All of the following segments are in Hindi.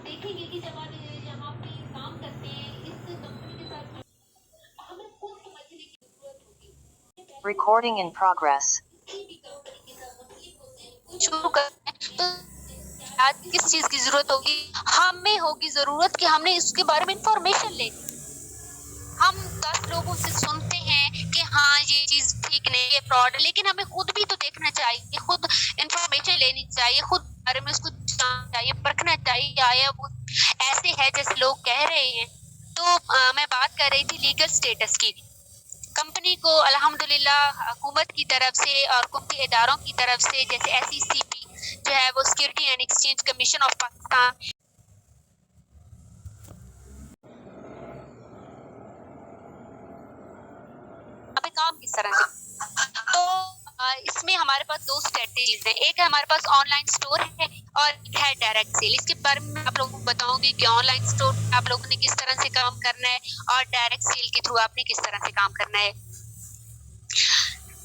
देखेंगे कि जब आप यहाँ पे काम करते हैं इस कंपनी के साथ हमें खुद समझने की जरूरत होगी। Recording in progress. किसी भी कंपनी के साथ मसले होते हैं, कोई शुरू करते हैं तो आज किस चीज की जरूरत होगी, हमें होगी जरूरत कि हमने इसके बारे में इंफॉर्मेशन ले। हम 10 लोगों से सुनते हैं कि हाँ ये चीज ठीक नहीं है, फ्रॉड है, लेकिन हमें खुद भी तो देखना चाहिए, खुद इंफॉर्मेशन लेनी चाहिए, खुद बारे में उसको जानना चाहिए, परखना चाहिए आया वो ऐसे है जैसे लोग कह रहे हैं। तो मैं बात कर रही थी लीगल स्टेटस की। कंपनी को अल्हम्दुलिल्लाह हुकूमत की तरफ से और हुकूमती इदारों की तरफ से जैसे SECB जो है वो security and exchange commission of Pakistan पे काम किस तरह से, तो इसमें हमारे पास दो स्ट्रेटेजीज हैं। एक है हमारे पास ऑनलाइन स्टोर है और एक है डायरेक्ट सेल। इसके बारे में आप लोगों को बताऊंगी कि ऑनलाइन स्टोर आप लोगों ने किस तरह से काम करना है और डायरेक्ट सेल के थ्रू आपने किस तरह से काम करना है।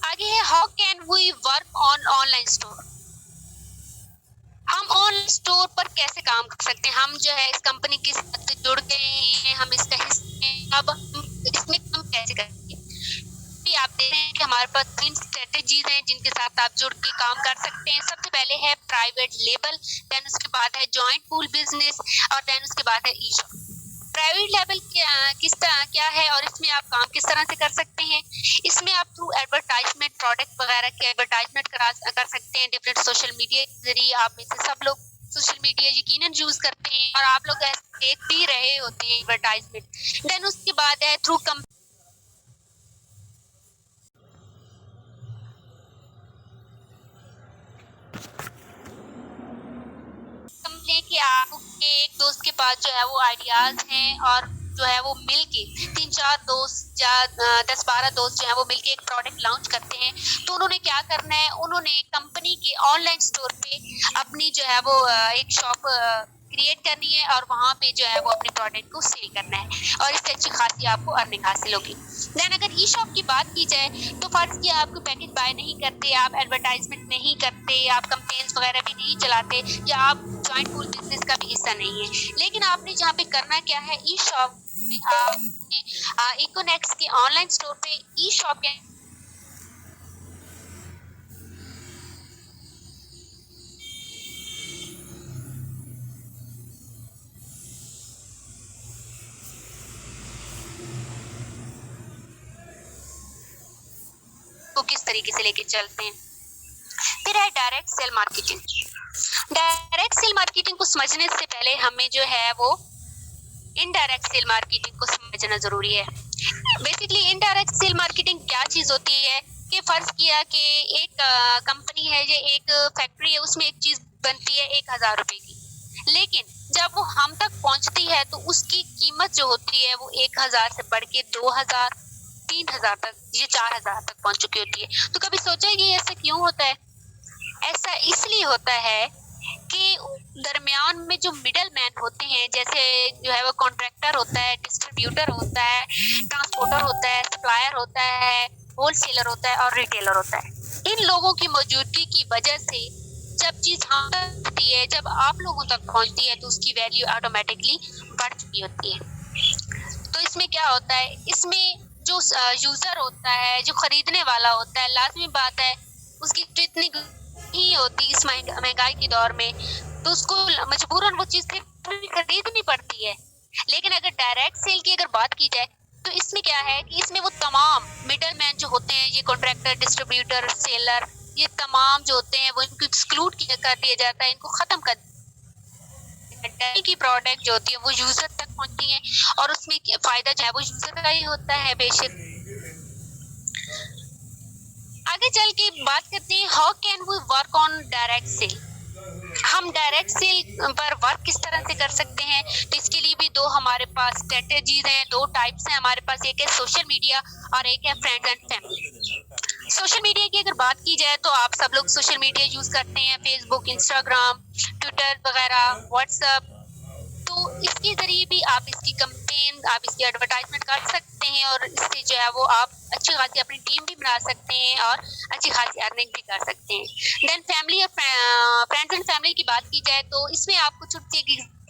आगे है how can we work on online store. हम ऑनलाइन स्टोर पर कैसे काम कर सकते हैं। हम जो है इस कंपनी के साथ जुड़ गए हैं, हम इसका हिस्सा हैं, अब इसमें काम कैसे करेंगे। आप देख रहे हैं कि हमारे पास 3 स्ट्रेटेजीज हैं जिनके साथ आप जुड़ के काम कर सकते हैं। सबसे पहले है प्राइवेट लेबल, देन उसके बाद है जॉइंट पूल बिजनेस और देन उसके बाद है ई शॉप। प्राइवेट लेवल किस तरह क्या है और इसमें आप काम किस तरह से कर सकते हैं। इसमें आप थ्रू एडवर्टाइजमेंट प्रोडक्ट वगैरह के एडवर्टाइजमेंट कर सकते हैं डिफरेंट सोशल मीडिया के जरिए। आप में से सब लोग सोशल मीडिया यकीनन यूज करते हैं और आप लोग देख भी रहे होते हैं एडवर्टाइजमेंट। देन उसके बाद है थ्रू कि आपके एक दोस्त के पास जो है वो आइडियाज हैं और जो है वो मिलके 3-4 दोस्त या 10-12 दोस्त जो है वो मिलके एक प्रोडक्ट लॉन्च करते हैं। तो उन्होंने क्या करना है, उन्होंने कंपनी के ऑनलाइन स्टोर पे अपनी जो है वो एक शॉप क्रिएट करनी है और वहाँ पे जो है वो अपने प्रोडक्ट को सेल करना है और इससे अच्छी खासी आपको अर्निंग हासिल होगी। देन अगर ई शॉप की बात की जाए तो फर्ज किया आप पैकेज बाय नहीं करते, आप एडवर्टाइजमेंट नहीं करते, आप कैंपेन्स वगैरह भी नहीं चलाते या आप जॉइंट पूल बिजनेस का भी हिस्सा नहीं है, लेकिन आपने जहाँ पे करना क्या है, ई शॉप इकोनेक्स के ऑनलाइन स्टोर पे ई शॉप के को किस तरीके से लेके चलते हैं। फिर है direct sale marketing. Direct sale marketing को समझने से पहले हमें जो है वो इनडायरेक्ट सेल मार्केटिंग को समझना जरूरी है। बेसिकली इनडायरेक्ट सेल मार्केटिंग क्या चीज होती है कि फर्ज किया कि एक कंपनी है, ये एक फैक्ट्री है, उसमें एक चीज बनती है 1000 रुपए की, लेकिन जब वो हम तक पहुंचती है तो उसकी कीमत जो होती है वो 1000 से बढ़ के 2000 3000 तक, ये 4000 तक पहुंच चुकी होती है। तो कभी सोचा है कि ऐसा क्यों होता है। ऐसा इसलिए होता है कि दरमियान में जो मिडल मैन होते हैं, जैसे जो है वो कॉन्ट्रैक्टर होता है, डिस्ट्रीब्यूटर होता है, ट्रांसपोर्टर होता है, सप्लायर होता है, होलसेलर होता है और रिटेलर होता है। इन लोगों की मौजूदगी की वजह से जब चीज हम तक पहुंचती है, जब आप लोगों तक पहुंचती है तो उसकी वैल्यू ऑटोमेटिकली बढ़ चुकी होती है। तो इसमें क्या होता है, इसमें जो यूजर होता है, जो खरीदने वाला होता है, लाजमी बात है उसकी तो इतनी ही होती इस महंगाई के दौर में, तो उसको मजबूरन वो चीज खरीदनी पड़ती है। लेकिन अगर डायरेक्ट सेल की अगर बात की जाए तो इसमें क्या है कि इसमें वो तमाम मिडल मैन जो होते हैं, ये कॉन्ट्रैक्टर, डिस्ट्रीब्यूटर, सेलर, ये तमाम जो होते हैं वो इनको एक्सक्लूड कर दिया जाता है, इनको खत्म कर की प्रोडक्ट जो होती है वो यूजर तक पहुंचती है और उसमें फायदा जो है वो यूजर का ही होता है बेशक। आगे चल के बात करते हैं how can we work on direct sale. हम डायरेक्ट सेल पर वर्क किस तरह से कर सकते हैं, तो इसके लिए भी दो हमारे पास स्ट्रेटेजीज हैं, दो टाइप्स हैं हमारे पास। एक है सोशल मीडिया और एक है friends and family. Social media की अगर बात की जाए तो आप सब लोग सोशल मीडिया यूज करते हैं, फेसबुक, इंस्टाग्राम, ट्विटर वगैरह, व्हाट्सएप। तो इसके जरिए भी आप इसकी कैंपेन, आप इसकी एडवर्टाइजमेंट कर सकते हैं और इससे जो है वो आप अच्छी खासी अपनी टीम भी बना सकते हैं और अच्छी खासी अर्निंग भी कर सकते हैं। देन फैमिली और फ्रेंड्स एंड फैमिली की बात की जाए तो इसमें आपको छुट्टी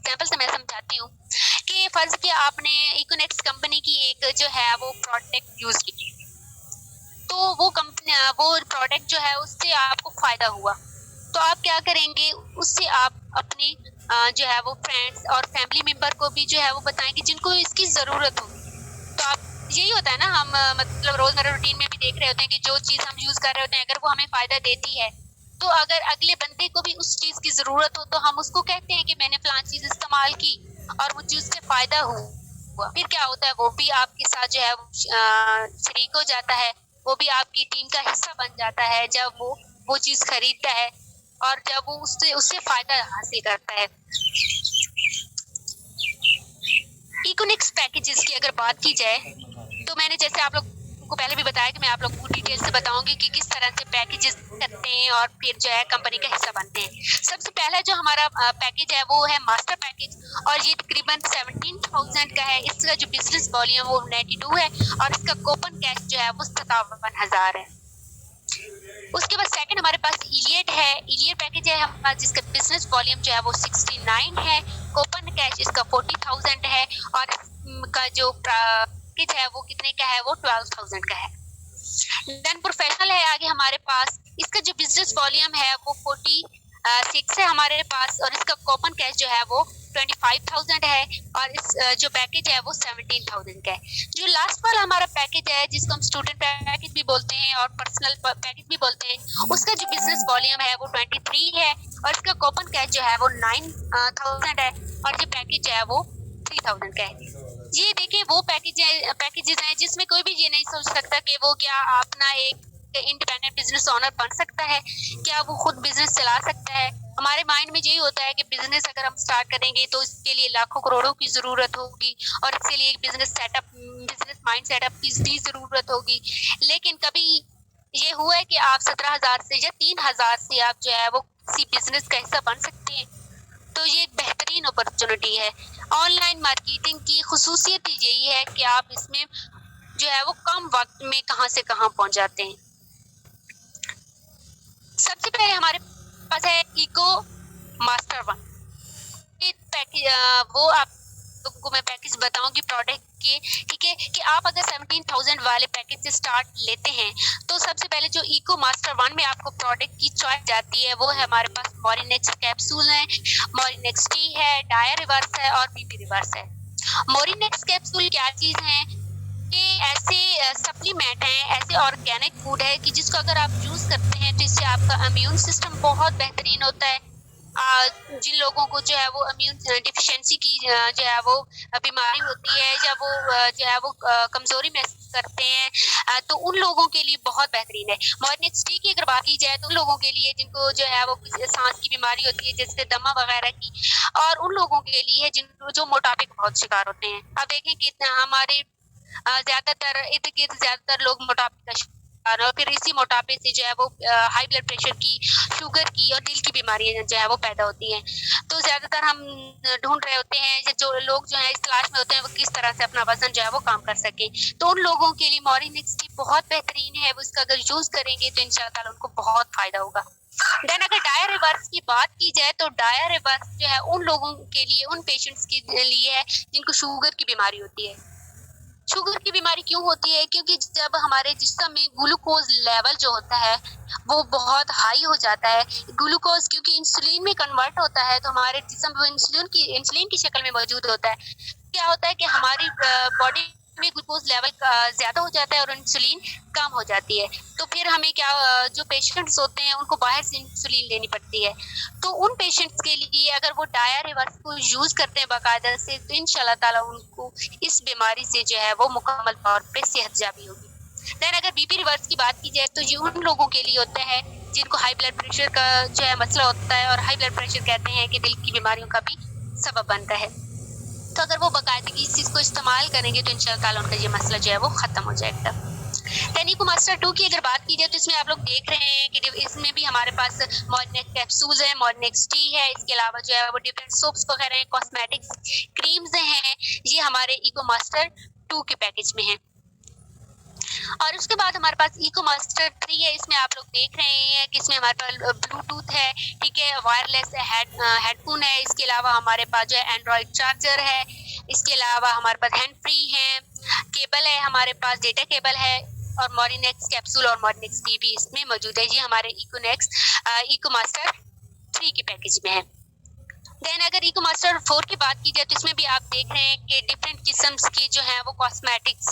एग्जांपल से मैं समझाती हूँ कि फर्ज किया आपने इकोनेक्स कंपनी की एक जो है वो प्रोडक्ट यूज की, तो वो कंपनी वो प्रोडक्ट जो है उससे आपको फायदा हुआ, तो आप क्या करेंगे, उससे आप अपने जो है वो फ्रेंड्स और फैमिली मेंबर को भी जो है वो बताएंगे जिनको इसकी जरूरत होगी। तो आप, यही होता है ना, हम मतलब रोजमर्रा रूटीन में भी देख रहे होते हैं कि जो चीज हम यूज कर रहे होते हैं अगर वो हमें फायदा देती है, तो अगर अगले बंदे को भी उस चीज की जरूरत हो तो हम उसको कहते हैं कि मैंने फलां चीज इस्तेमाल की और मुझे उससे फायदा हुआ। फिर क्या होता है, वो भी आपके साथ जो है शरीक हो जाता है, वो भी आपकी टीम का हिस्सा बन जाता है जब वो चीज खरीदता है और जब वो उससे उससे फायदा हासिल करता है। इकोनिक्स पैकेजेस की अगर बात की जाए तो मैंने जैसे आप लोग को पहले भी बताया कि मैं आप लोग को डिटेल से बताऊंगी कि किस तरह से पैकेजेस करते हैं और फिर जो है कंपनी का हिस्सा बनते हैं। सबसे पहला जो हमारा पैकेज है वो है मास्टर पैकेज, और ये तकरीबन 17,000 का है। इसका जो बिजनेस वॉल्यूम वो 92 है और इसका कूपन कैश जो है वो 57,000 है। उसके बाद सेकंड हमारे पास इलियट है। इलियट पैकेज है हमारा जिसका बिजनेस वॉल्यूम जो है वो 69 है, कूपन कैश इसका 40,000 है और इसका जो पैकेज है वो कितने का है, वो 12,000 का है। देन प्रोफेशनल है आगे हमारे पास, इसका जो बिजनेस वॉल्यूम है वो 46 है हमारे पास और इसका कूपन कैश जो है वो 25,000 है और इस जो पैकेज है वो 17,000 का है। जो लास्ट वाला हमारा पैकेज है जिसको हम स्टूडेंट पैकेज भी बोलते हैं और पर्सनल पैकेज भी बोलते हैं, उसका जो बिजनेस वॉल्यूम है वो 23 है और इसका कूपन कैश जो है वो 9,000 है और जो पैकेज है वो 3,000 का है। ये देखिए वो पैकेजेस हैं जिसमें कोई भी ये नहीं सोच सकता कि वो क्या अपना एक इंडिपेंडेंट बिजनेस ओनर बन सकता है, क्या वो खुद बिजनेस चला सकता है। हमारे माइंड में यही होता है कि बिजनेस अगर हम स्टार्ट करेंगे तो इसके लिए लाखों करोड़ों की जरूरत होगी और इसके लिए एक बिजनेस माइंड सेटअप की जरूरत होगी। लेकिन कभी ये हुआ है कि आप 17,000 से या 3,000 से आप जो है वो किसी बिजनेस का हिस्सा बन सकते हैं, तो ये एक बेहतरीन अपॉर्चुनिटी है। ऑनलाइन मार्केटिंग की खुसूसियत यही है कि आप इसमें जो है वो कम वक्त में कहां से कहां पहुंच जाते हैं। सबसे पहले हमारे पास है इको मास्टर वन पैकेज, वो आप लोगों को मैं पैकेज बताऊंगी प्रोडक्ट के, ठीक है, कि आप अगर 17,000 वाले पैकेज से स्टार्ट लेते हैं तो सबसे पहले जो इको मास्टर वन में आपको प्रोडक्ट की चॉइस जाती है वो है हमारे पास मोरिनेक्स कैप्सूल है, मोरिनेक्स टी है, डायर रिवर्स है और बीपी रिवर्स है। मोरिनेक्स कैप्सूल क्या चीज है, ये ऐसे सप्लीमेंट हैं, ऐसे ऑर्गेनिक फूड है कि जिसको अगर आप यूज करते हैं तो इससे आपका इम्यून सिस्टम बहुत बेहतरीन होता है। जिन लोगों को जो है वो इम्यून डिफिशिएंसी की जो है वो बीमारी होती है या वो जो है वो कमजोरी महसूस करते हैं, तो उन लोगों के लिए बहुत बेहतरीन है। मोरिनेक्स टी की अगर बात की जाए तो उन लोगों के लिए जिनको जो है वो सांस की बीमारी होती है जैसे दमा वगैरह की, और उन लोगों के लिए जिनको जो मोटापे का बहुत शिकार होते हैं। अब देखें कि हमारे ज्यादातर इर्द गिर्द ज्यादातर लोग मोटापे का शिकार और फिर इसी मोटापे से जो है वो हाई ब्लड प्रेशर की, शुगर की और दिल की बीमारियां जो है वो पैदा होती हैं। तो ज्यादातर हम ढूंढ रहे होते हैं जो लोग जो है इस तलाश में होते हैं वो किस तरह से अपना वजन जो है वो कम कर सके, तो उन लोगों के लिए मोरिनेक्स टी बहुत बेहतरीन है। वो इसका अगर यूज करेंगे तो इंशाल्लाह उनको बहुत फायदा होगा। देन अगर डायर रिवर्स की बात की जाए तो डायर रिवर्स जो है उन लोगों के लिए, उन पेशेंट्स के लिए है जिनको शुगर की बीमारी होती है। शुगर की बीमारी क्यों होती है, क्योंकि जब हमारे जिस्म में ग्लूकोज लेवल जो होता है वो बहुत हाई हो जाता है। ग्लूकोज क्योंकि इंसुलिन में कन्वर्ट होता है तो हमारे जिस्म में इंसुलिन की शक्ल में मौजूद होता है। क्या होता है कि हमारी बॉडी में ग्लूकोज लेवल ज्यादा हो जाता है और इंसुलिन कम हो जाती है, तो फिर हमें क्या, जो पेशेंट्स होते हैं उनको बाहर से इंसुलिन लेनी पड़ती है। तो उन पेशेंट्स के लिए अगर वो डायर रिवर्स को यूज करते हैं बाकायदा से तो इंशाल्लाह ताला उनको इस बीमारी से जो है वो मुकम्मल तौर पे सेहतयाबी होगी। देन अगर बीपी रिवर्स की बात की जाए तो ये उन लोगों के लिए होता है जिनको हाई ब्लड प्रेशर का जो है मसला होता है, और हाई ब्लड प्रेशर कहते हैं कि दिल की बीमारियों का भी सबब बनता है। तो अगर वो बाकायदगी इस चीज को इस्तेमाल करेंगे तो इंशाल्लाह उनका ये मसला जो है वो खत्म हो जाएगा। टेनिको मास्टर 2 की अगर बात की जाए तो इसमें आप लोग देख रहे हैं कि इसमें भी हमारे पास मोरिनेक्स कैप्सूल्स है, मोरिनेक्स टी है, इसके अलावा जो है वो डिफरेंट सोप्स वगैरह हैं, कॉस्मेटिक्स क्रीम्स हैं, ये हमारे इको मास्टर 2 के पैकेज में है। और उसके बाद हमारे पास इकोमास्टर 3 है। इसमें आप लोग देख रहे हैं कि इसमें हमारे पास ब्लूटूथ है, ठीक है, वायरलेस हेडफोन है, इसके अलावा हमारे पास जो है एंड्रॉइड चार्जर है, इसके अलावा हमारे पास हैंड फ्री है, केबल है, हमारे पास डेटा केबल है, और मॉरिनेक्स कैप्सूल और मॉरिनेक्स टी भी इसमें मौजूद है। ये हमारे इकोमास्टर 3 के पैकेज में है। देन अगर इकोमास्टर 4 की बात की जाए तो इसमें भी आप देख रहे हैं कि डिफरेंट किस्म्स की जो है वो कॉस्मेटिक्स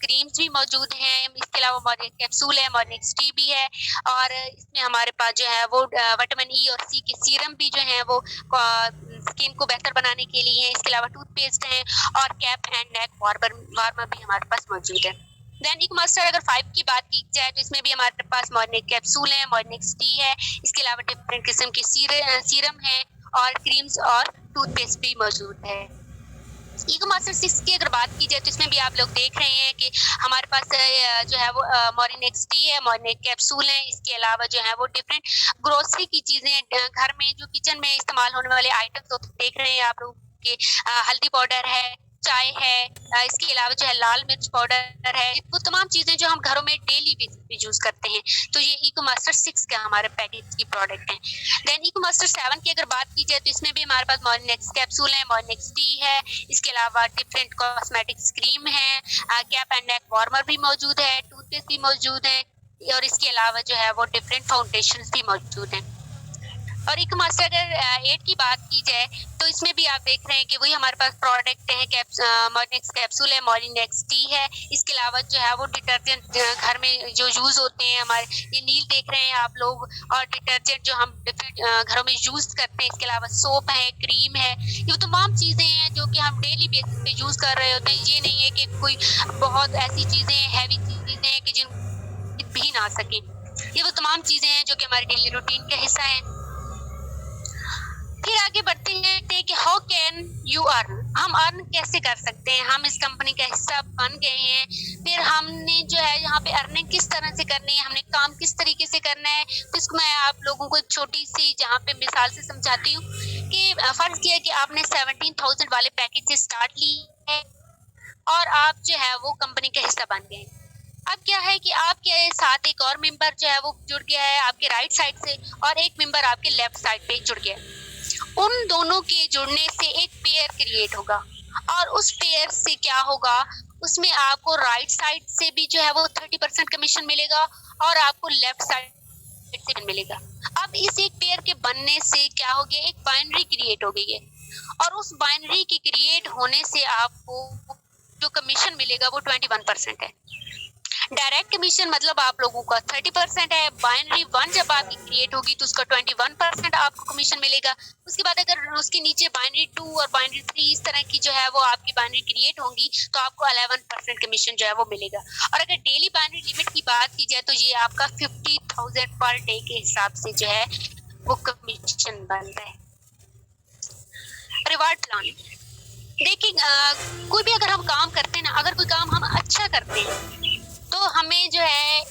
क्रीम्स भी मौजूद हैं। इसके अलावा मॉर्निंग कैप्सूल है, मॉर्निंग टी भी है, और इसमें हमारे पास जो है वो विटामिन ई और सी के सीरम भी जो है वो स्किन को बेहतर बनाने के लिए है। इसके अलावा टूथपेस्ट है और कैप एंड नेक वार्मर भी हमारे पास मौजूद है। देन इकोमास्टर अगर 5 की बात की जाए तो इसमें भी हमारे पास मॉर्निंग कैप्सूल है, मॉर्निंग टी है, इसके अलावा डिफरेंट किस्म के सीरम है और क्रीम्स और टूथपेस्ट भी मौजूद है। इकोमास्टर 6 की अगर बात की जाए तो इसमें भी आप लोग देख रहे हैं कि हमारे पास जो है वो मॉरिनेक्स टी है, मॉरिनेक कैप्सूल है, इसके अलावा जो है वो डिफरेंट ग्रोसरी की चीजें, घर में जो किचन में इस्तेमाल होने वाले आइटम्स तो देख रहे हैं आप लोग कि हल्दी पाउडर है, चाय है, इसके अलावा जो है लाल मिर्च पाउडर है, वो तमाम चीजें जो हम घरों में डेली बेसिस पे यूज करते हैं। तो ये इकोमास्टर 6 का हमारे पैकेज की प्रोडक्ट है। देन इकोमास्टर 7 की अगर बात की जाए तो इसमें भी हमारे पास मॉर्निनेक्स कैप्सूल है, मॉर्निनेक्स टी है, इसके अलावा डिफरेंट कॉस्मेटिक्स क्रीम है, कैप एंड नेक वार्मर भी मौजूद है, टूथपेस्ट भी मौजूद है, और इसके अलावा जो है वो डिफरेंट फाउंडेशन भी मौजूद है। और इकोमास्टर अगर 8 की बात की जाए तो इसमें भी आप देख रहे हैं कि वही हमारे पास प्रोडक्ट है, मॉर्निनेक्स कैप्सूल है, मॉर्निनेक्स टी है, इसके अलावा जो है वो डिटर्जेंट घर में जो यूज होते हैं हमारे, ये नील देख रहे हैं आप लोग, और डिटर्जेंट जो हम डिफरेंट घरों में यूज करते हैं, इसके अलावा सोप है, क्रीम है, ये तमाम चीजें हैं जो कि हम डेली बेसिस पे यूज कर रहे होते हैं। ये नहीं है कि कोई बहुत ऐसी चीजें हैवी चीजें हैं कि जिन भी ना सके, ये वो तमाम चीजें हैं जो कि हमारे डेली रूटीन का हिस्सा है। फिर आगे बढ़ते हैं कि हाउ कैन यू अर्न, हम अर्न कैसे कर सकते हैं। हम इस कंपनी का हिस्सा बन गए हैं, फिर हमने जो है यहाँ पे अर्निंग किस तरह से करनी है, हमने काम किस तरीके से करना है। तो इसको मैं आप लोगों को एक छोटी सी जहाँ पे मिसाल से समझाती हूँ कि फर्ज किया कि आपने 17,000 वाले पैकेज से स्टार्ट ली है और आप जो है वो कंपनी का हिस्सा बन गए। अब क्या है कि आपके साथ एक और मेंबर जो है वो जुड़ गया है आपके राइट साइड से, और एक मेंबर आपके लेफ्ट साइड पे जुड़ गया। उन दोनों के जुड़ने से एक पेयर क्रिएट होगा, और उस पेयर से क्या होगा, उसमें आपको राइट साइड से भी जो है वो 30% कमीशन मिलेगा और आपको लेफ्ट साइड से मिलेगा। अब इस एक पेयर के बनने से क्या हो गया, एक बाइनरी क्रिएट हो गई है, और उस बाइनरी के क्रिएट होने से आपको जो कमीशन मिलेगा वो 21% है। डायरेक्ट कमीशन मतलब आप लोगों का 30% है। बाइनरी 1 जब आपकी क्रिएट होगी तो उसका 21% आपको कमीशन मिलेगा। उसके बाद अगर उसके नीचे बाइनरी 2 और बाइनरी 3 इस तरह की जो है वो आपकी बाइनरी क्रिएट होंगी तो आपको 11% कमीशन जो है वो मिलेगा। और अगर डेली बाइनरी लिमिट की बात की जाए तो ये आपका 50,000 पर डे के हिसाब से जो है वो कमीशन बनता है। रिवार्ड प्लान देखिए, कोई भी अगर हम काम करते हैं ना, अगर कोई काम हम अच्छा करते हैं तो हमें जो है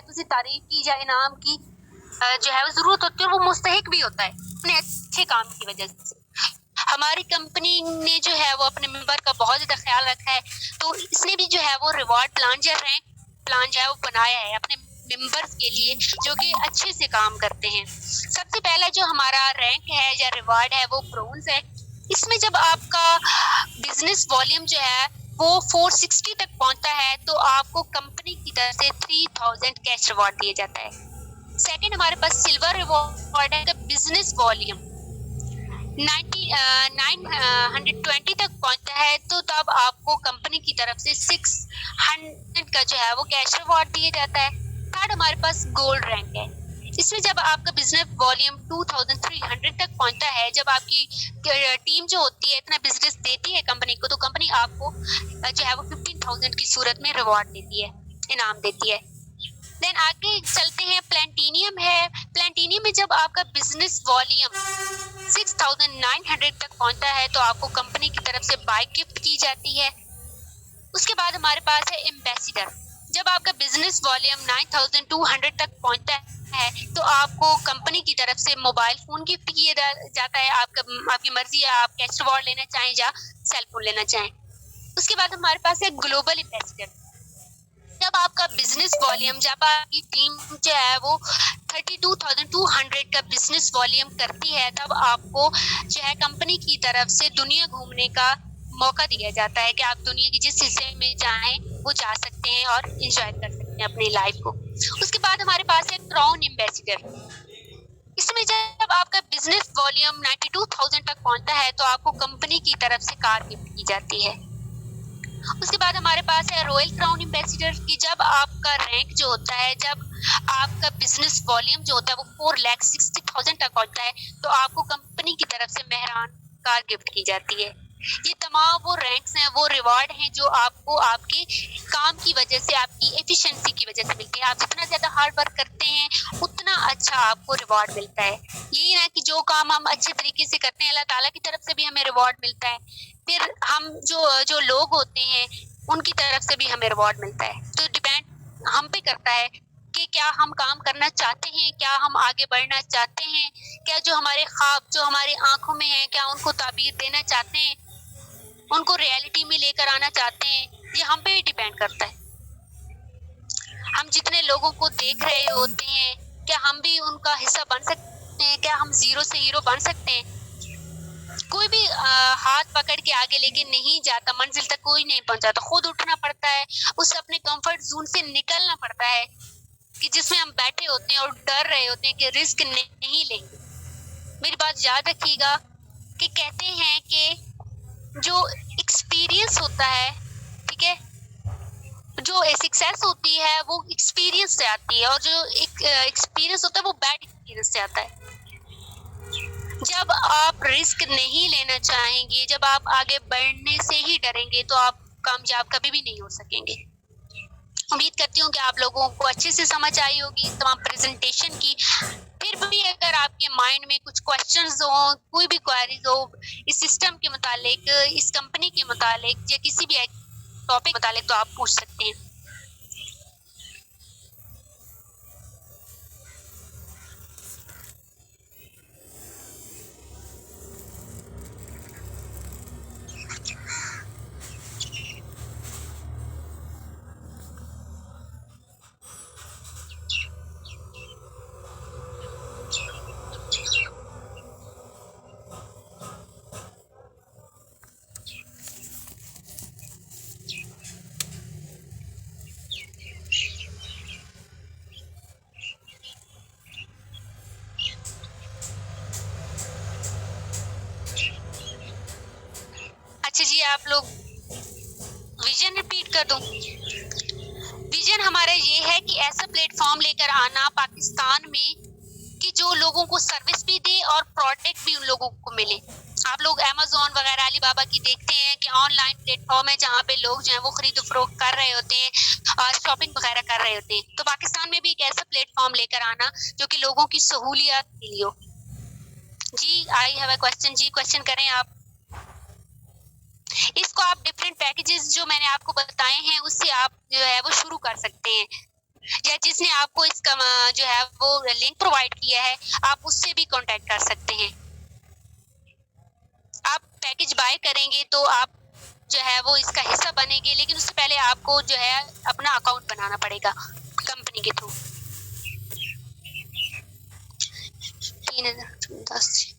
तुझे तारीफ की या इनाम की जो है वो जरूरत होती है, वो मुस्तहिक भी होता है अपने अच्छे काम की वजह से। हमारी कंपनी ने जो है वो अपने मेंबर का बहुत ज्यादा ख्याल रखा है, तो इसने भी जो है वो रिवार्ड प्लान या रैंक प्लान जो है वो बनाया है अपने मेंबर्स के लिए जो कि अच्छे से काम करते हैं। सबसे पहला जो हमारा रैंक है या रिवार्ड है वो ब्रोंज है। इसमें जब आपका बिजनेस वॉल्यूम जो है वो 460 तक पहुंचता है तो आपको कंपनी की तरफ से 3000 कैश रिवॉर्ड दिया जाता है। सेकंड हमारे पास सिल्वर रिवॉर्ड है। बिजनेस वॉल्यूम 920 तक पहुंचता है तो तब आपको कंपनी की तरफ से 600 का जो है वो कैश रिवॉर्ड दिया जाता है। थर्ड हमारे पास गोल्ड रैंक है। इसमें जब आपका बिजनेस वॉल्यूम 2300 तक पहुंचता है, जब आपकी टीम जो होती है इतना बिजनेस देती है कंपनी को, तो कंपनी आपको जो है वो 15,000 की सूरत में रिवॉर्ड देती है, इनाम देती है। देन आगे चलते हैं, प्लैटिनियम है। प्लैटिनियम में जब आपका बिजनेस वॉल्यूम 6,900 तक पहुंचता है तो आपको कंपनी की तरफ से बाइक गिफ्ट की जाती है। उसके बाद हमारे पास है एम्बेसडर। जब आपका बिजनेस वॉल्यूम 9,200 तक पहुंचता है है तो आपको कंपनी की तरफ से मोबाइल फोन गिफ्ट किया जाता है। आपकी मर्जी है, आप कैश रिवॉर्ड लेना चाहें या सेल फोन लेना चाहें। उसके बाद हमारे पास है ग्लोबल एम्बेसडर। जब आपका बिजनेस वॉल्यूम, जब आपकी टीम जो है वो 32,200 का बिजनेस वॉल्यूम करती है, तब आपको जो है कंपनी की तरफ से दुनिया घूमने का मौका दिया जाता है कि आप दुनिया की जिस हिस्से में चाहें वो जा सकते हैं और एंजॉय कर सकते हैं अपनी लाइफ को। उसके बाद हमारे पास है क्राउन एम्बेसडर। इसमें जब आपका बिजनेस वॉल्यूम 92,000 तक पहुंचता है तो आपको कंपनी की तरफ से कार गिफ्ट की जाती है। उसके बाद हमारे पास है रॉयल क्राउन एम्बेसडर की जब आपका रैंक जो होता है, जब आपका बिजनेस वॉल्यूम जो होता है वो 4,60,000 तक पहुंचता है तो आपको कंपनी की तरफ से मेहरान कार गिफ्ट की जाती है। ये तमाम वो रैंक्स हैं, वो रिवार्ड हैं जो आपको आपके काम की वजह से, आपकी एफिशिएंसी की वजह से मिलती है। आप जितना ज्यादा हार्ड वर्क करते हैं उतना अच्छा आपको रिवार्ड मिलता है। यही ना कि जो काम हम अच्छे तरीके से करते हैं अल्लाह ताला की तरफ से भी हमें रिवार्ड मिलता है, फिर हम जो लोग होते हैं उनकी तरफ से भी हमें रिवॉर्ड मिलता है। तो डिपेंड हम पे करता है कि क्या हम काम करना चाहते हैं, क्या हम आगे बढ़ना चाहते हैं, क्या जो हमारे ख्वाब जो हमारी आंखों में है क्या उनको ताबीर देना चाहते हैं, उनको रियलिटी में लेकर आना चाहते हैं। ये हम पे ही डिपेंड करता है। हम जितने लोगों को देख रहे होते हैं क्या हम भी उनका हिस्सा बन सकते हैं, क्या हम जीरो से हीरो बन सकते हैं। कोई भी हाथ पकड़ के आगे लेके नहीं जाता, मंजिल तक कोई नहीं पहुंचाता, खुद उठना पड़ता है, उस अपने कंफर्ट जोन से निकलना पड़ता है कि जिसमें हम बैठे होते हैं और डर रहे होते हैं कि रिस्क नहीं लेंगे। मेरी बात याद रखिएगा कि कहते हैं कि जो एक्सपीरियंस होता है, ठीक है, जो सक्सेस होती है वो एक्सपीरियंस से आती है और जो एक्सपीरियंस होता है वो बैड एक्सपीरियंस से आता है। जब आप रिस्क नहीं लेना चाहेंगे, जब आप आगे बढ़ने से ही डरेंगे तो आप कामयाब कभी भी नहीं हो सकेंगे। उम्मीद करती हूँ कि आप लोगों को अच्छे से समझ आई होगी तमाम प्रेजेंटेशन की। फिर भी अगर आपके माइंड में कुछ क्वेश्चंस हो, कोई भी क्वेरीज हो इस सिस्टम के मुतालिक, इस कंपनी के मुतालिक या किसी भी टॉपिक के मुतालिक, तो आप पूछ सकते हैं। अच्छा जी, आप लोग विजन रिपीट कर दूं। विजन हमारा ये है कि ऐसा प्लेटफॉर्म लेकर आना पाकिस्तान में कि जो लोगों को सर्विस भी दे और प्रोडक्ट भी उन लोगों को मिले। आप लोग अमेज़न वगैरह अलीबाबा की देखते हैं कि ऑनलाइन प्लेटफॉर्म है जहाँ पे लोग जो है वो खरीद फरोख्त कर रहे होते हैं, शॉपिंग वगैरह कर रहे होते हैं। तो पाकिस्तान में भी एक ऐसा प्लेटफॉर्म लेकर आना जो कि लोगों की सहूलियत के लिए हो। जी, आई हैव अ क्वेश्चन। जी, क्वेश्चन करें आप। इसको आप डिफरेंट पैकेजेस जो मैंने आपको बताए हैं उससे आप जो है वो शुरू कर सकते हैं, या जिसने आपको इसका जो है वो लिंक प्रोवाइड किया है आप उससे भी कांटेक्ट कर सकते हैं। आप पैकेज बाय करेंगे तो आप जो है वो इसका हिस्सा बनेंगे, लेकिन उससे पहले आपको जो है अपना अकाउंट बनाना पड़ेगा कंपनी के थ्रू। 3,010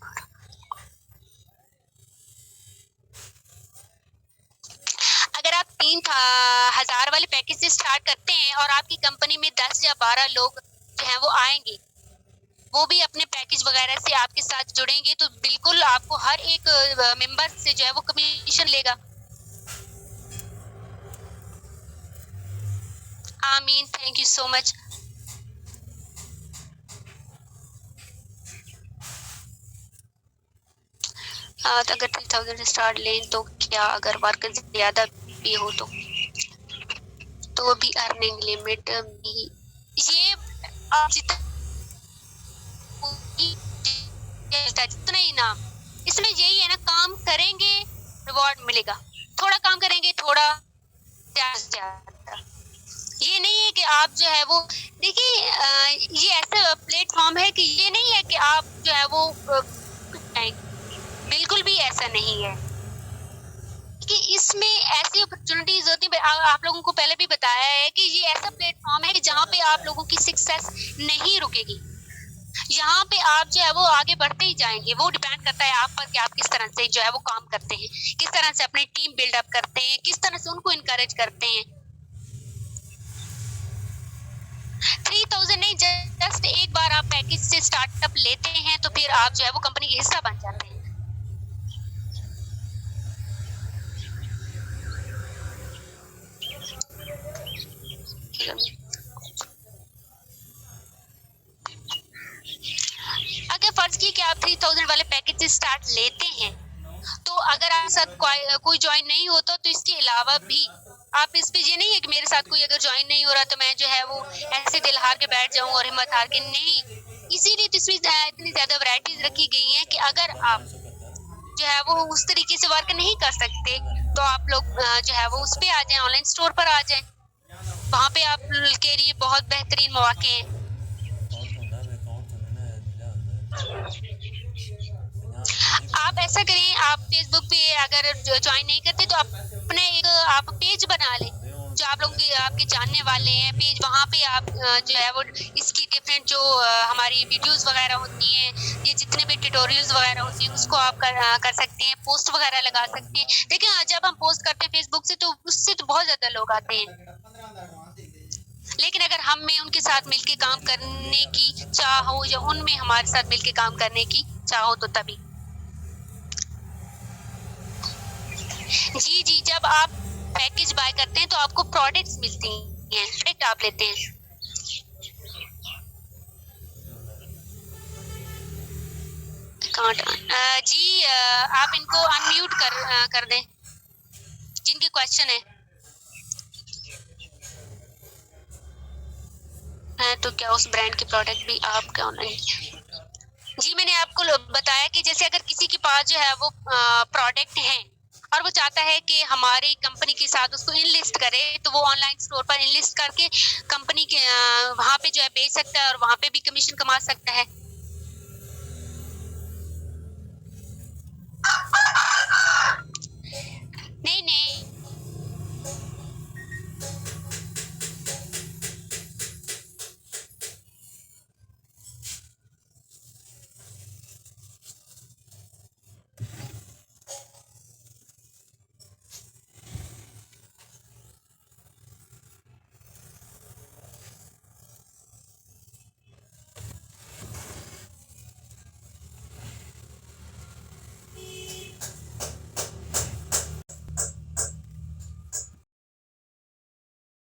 अगर आप 3,000 वाले पैकेज से स्टार्ट करते हैं और आपकी कंपनी में 10 या 12 लोग जो है वो आएंगे, वो भी अपने पैकेज वगैरह से आपके साथ जुड़ेंगे, तो बिल्कुल आपको हर एक मेंबर से जो है वो कमीशन लेगा। आमीन, थैंक यू सो मच। तो अगर 3,000 स्टार्ट लें तो क्या अगर वर्क ज्यादा भी हो तो भी अर्निंग लिमिट भी ये आप जितना ही ना, इसमें यही है ना, काम करेंगे रिवॉर्ड मिलेगा, थोड़ा काम करेंगे थोड़ा ज्यादा। ये नहीं है कि आप जो है वो देखिए ये ऐसा प्लेटफॉर्म है कि ये नहीं है कि आप जो है वो बिल्कुल भी ऐसा नहीं है कि इसमें ऐसी अपॉर्चुनिटीज होती है। आप लोगों को पहले भी बताया है कि ये ऐसा प्लेटफॉर्म है कि जहाँ पे आप लोगों की सक्सेस नहीं रुकेगी। यहाँ पे आप जो है वो आगे बढ़ते ही जाएंगे। वो डिपेंड करता है आप पर कि आप किस तरह से जो है वो काम करते हैं, किस तरह से अपनी टीम बिल्डअप करते हैं, किस तरह से उनको इनकरेज करते हैं। 3000 नहीं, जस्ट एक बार आप पैकेज से स्टार्टअप लेते हैं तो फिर आप जो है वो कंपनी का हिस्सा बन जाते हैं। अगर फर्ज की कि आप 3000 वाले पैकेज से स्टार्ट लेते हैं तो अगर आपके साथ कोई ज्वाइन नहीं होता तो इसके अलावा भी आप इस पे, ये नहीं है कि मेरे साथ कोई अगर ज्वाइन नहीं हो रहा तो मैं जो है वो ऐसे दिल हार के बैठ जाऊं और हिम्मत हार के, नहीं। इसीलिए तो इसमें इतनी ज्यादा वैरायटीज रखी गई हैं कि अगर आप जो है वो उस तरीके से वर्क नहीं कर सकते तो आप लोग जो है वो उस पे आ जाएं, ऑनलाइन स्टोर पर आ जाएं। वहाँ पे आप के लिए बहुत बेहतरीन मौके हैं। आप ऐसा करें, आप फेसबुक पे अगर ज्वाइन नहीं करते तो आप अपने एक आप पेज बना लें जो आप लोग आपके जानने वाले हैं पेज। वहाँ पे आप जो है वो इसकी डिफरेंट जो हमारी वीडियोस वगैरह होती हैं, ये जितने भी ट्यूटोरियल्स वगैरह होती हैं उसको आप कर सकते हैं, पोस्ट वगैरह लगा सकते हैं। देखिए जब हम पोस्ट करते हैं फेसबुक से तो उससे तो बहुत ज्यादा लोग आते हैं, लेकिन अगर हम में उनके साथ मिलके काम करने की चाह हो या उनमें हमारे साथ मिलके काम करने की चाह हो तो तभी। जी, जब आप पैकेज बाय करते हैं तो आपको प्रोडक्ट्स मिलती हैं, प्रोडक्ट आप लेते हैं। जी आप इनको अनम्यूट कर दें जिनके क्वेश्चन है। तो क्या उस ब्रांड के प्रोडक्ट भी आपके ऑनलाइन? जी मैंने आपको बताया कि जैसे अगर किसी के पास जो है वो प्रोडक्ट है और वो चाहता है कि हमारी कंपनी के साथ उसको इनलिस्ट करे तो वो ऑनलाइन स्टोर पर इनलिस्ट करके कंपनी के वहाँ पे जो है बेच सकता है और वहाँ पे भी कमीशन कमा सकता है।